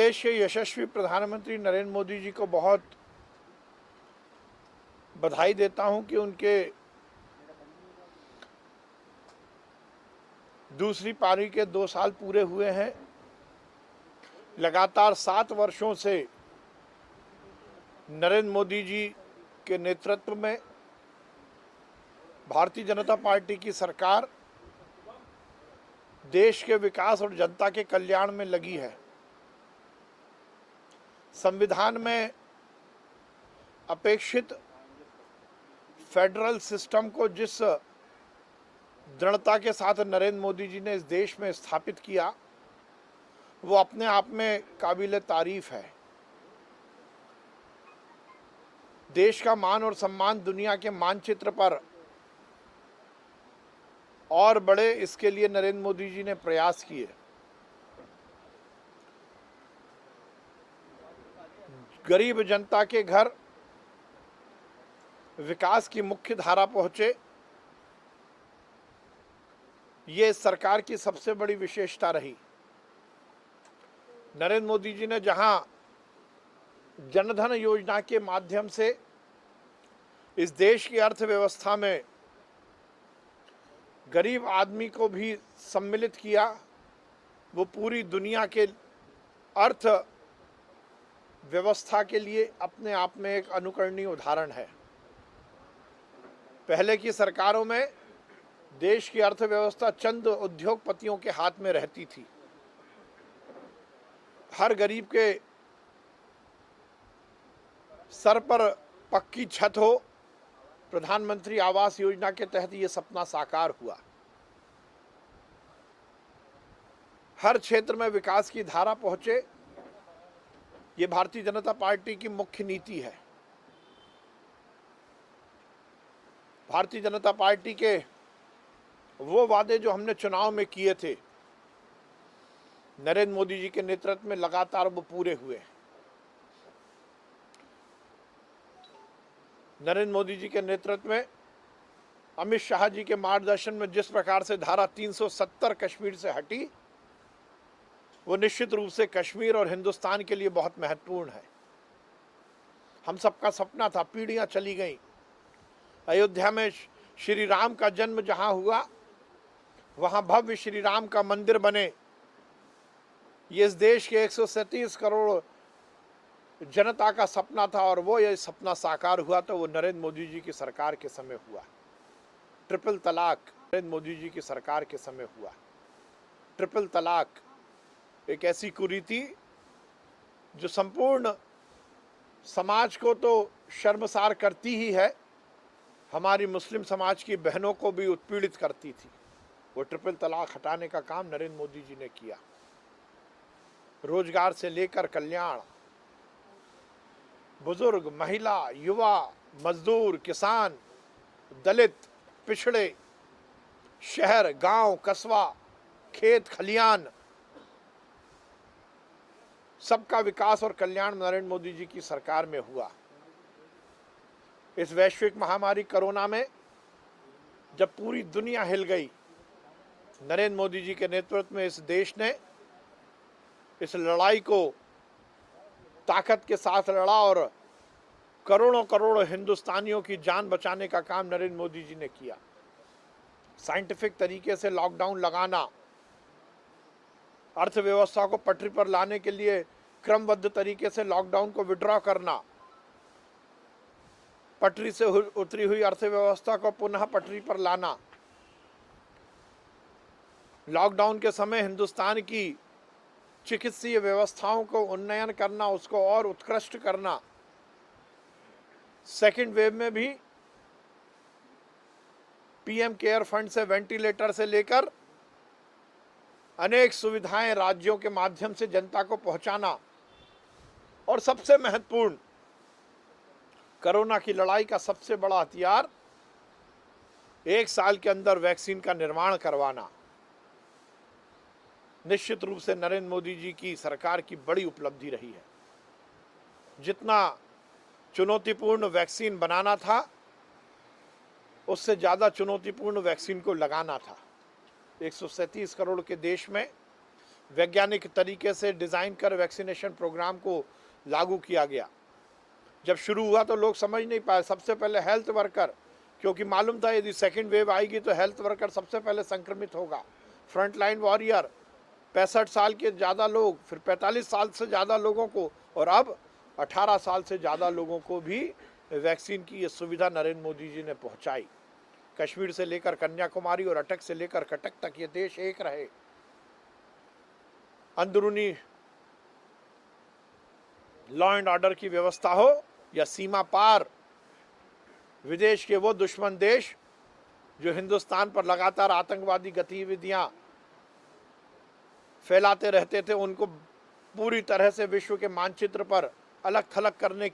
देश के यशस्वी प्रधानमंत्री नरेंद्र मोदी जी को बहुत बधाई देता हूं कि उनके दूसरी पारी के 2 साल पूरे हुए हैं। लगातार 7 वर्षों से नरेंद्र मोदी जी के नेतृत्व में भारतीय जनता पार्टी की सरकार देश के विकास और जनता के कल्याण में लगी है। संविधान में अपेक्षित फेडरल सिस्टम को जिस दृढ़ता के साथ नरेंद्र मोदी जी ने इस देश में स्थापित किया, वो अपने आप में काबिल तारीफ है। देश का मान और सम्मान दुनिया के मानचित्र पर और बड़े, इसके लिए नरेंद्र मोदी जी ने प्रयास किए। गरीब जनता के घर विकास की मुख्य धारा पहुंचे, ये सरकार की सबसे बड़ी विशेषता रही। नरेंद्र मोदी जी ने जहां जनधन योजना के माध्यम से इस देश की अर्थव्यवस्था में गरीब आदमी को भी सम्मिलित किया, वो पूरी दुनिया के अर्थ व्यवस्था के लिए अपने आप में एक अनुकरणीय उदाहरण है। पहले की सरकारों में देश की अर्थव्यवस्था चंद उद्योगपतियों के हाथ में रहती थी। हर गरीब के सर पर पक्की छत हो, प्रधानमंत्री आवास योजना के तहत ये सपना साकार हुआ। हर क्षेत्र में विकास की धारा पहुंचे, ये भारतीय जनता पार्टी की मुख्य नीति है। भारतीय जनता पार्टी के वो वादे जो हमने चुनाव में किए थे, नरेंद्र मोदी जी के नेतृत्व में लगातार वो पूरे हुए। नरेंद्र मोदी जी के नेतृत्व में अमित शाह जी के मार्गदर्शन में जिस प्रकार से धारा 370 कश्मीर से हटी, वो निश्चित रूप से कश्मीर और हिंदुस्तान के लिए बहुत महत्वपूर्ण है। हम सबका सपना था, पीढ़ियां चली गईं। अयोध्या में श्री राम का जन्म जहां हुआ, वहां भव्य श्री राम का मंदिर बने, ये इस देश के 137 करोड़ जनता का सपना था, और वो ये सपना साकार हुआ तो वो नरेंद्र मोदी जी की सरकार के समय हुआ। ट्रिपल तलाक नरेंद्र मोदी जी की सरकार के समय हुआ। ट्रिपल तलाक एक ऐसी कुरीति जो संपूर्ण समाज को तो शर्मसार करती ही है, हमारी मुस्लिम समाज की बहनों को भी उत्पीड़ित करती थी। वो ट्रिपल तलाक हटाने का काम नरेंद्र मोदी जी ने किया। रोजगार से लेकर कल्याण, बुजुर्ग, महिला, युवा, मजदूर, किसान, दलित, पिछड़े, शहर, गांव, कस्बा, खेत खलियान, सबका विकास और कल्याण नरेंद्र मोदी जी की सरकार में हुआ। इस वैश्विक महामारी कोरोना में जब पूरी दुनिया हिल गई, नरेंद्र मोदी जी के नेतृत्व में इस देश ने इस लड़ाई को ताकत के साथ लड़ा और करोड़ों करोड़ हिंदुस्तानियों की जान बचाने का काम नरेंद्र मोदी जी ने किया। साइंटिफिक तरीके से लॉकडाउन लगाना, अर्थव्यवस्था को पटरी पर लाने के लिए क्रमबद्ध तरीके से लॉकडाउन को विड्रॉ करना, पटरी से उतरी हुई अर्थव्यवस्था को पुनः पटरी पर लाना, लॉकडाउन के समय हिंदुस्तान की चिकित्सीय व्यवस्थाओं को उन्नयन करना, उसको और उत्कृष्ट करना। सेकेंड वेव में भी पीएम केयर फंड से वेंटिलेटर से लेकर अनेक सुविधाएं राज्यों के माध्यम से जनता को पहुंचाना, और सबसे महत्वपूर्ण, कोरोना की लड़ाई का सबसे बड़ा हथियार 1 साल के अंदर वैक्सीन का निर्माण करवाना, निश्चित रूप से नरेंद्र मोदी जी की सरकार की बड़ी उपलब्धि रही है। जितना चुनौतीपूर्ण वैक्सीन बनाना था, उससे ज़्यादा चुनौतीपूर्ण वैक्सीन को लगाना था। 137 करोड़ के देश में वैज्ञानिक तरीके से डिज़ाइन कर वैक्सीनेशन प्रोग्राम को लागू किया गया। जब शुरू हुआ तो लोग समझ नहीं पाए, सबसे पहले हेल्थ वर्कर, क्योंकि मालूम था यदि सेकेंड वेव आएगी तो हेल्थ वर्कर सबसे पहले संक्रमित होगा। फ्रंट लाइन वॉरियर 65 साल के ज़्यादा लोग, फिर 45 साल से ज़्यादा लोगों को, और अब 18 साल से ज़्यादा लोगों को भी वैक्सीन की ये सुविधा नरेंद्र मोदी जी ने पहुंचाई। कश्मीर से लेकर कन्याकुमारी और अटक से लेकर कटक तक ये देश एक रहे। अंदरूनी लॉ एंड ऑर्डर की व्यवस्था हो या सीमा पार विदेश के वो दुश्मन देश जो हिंदुस्तान पर लगातार आतंकवादी गतिविधियां फैलाते रहते थे, उनको पूरी तरह से विश्व के मानचित्र पर अलग थलग करने की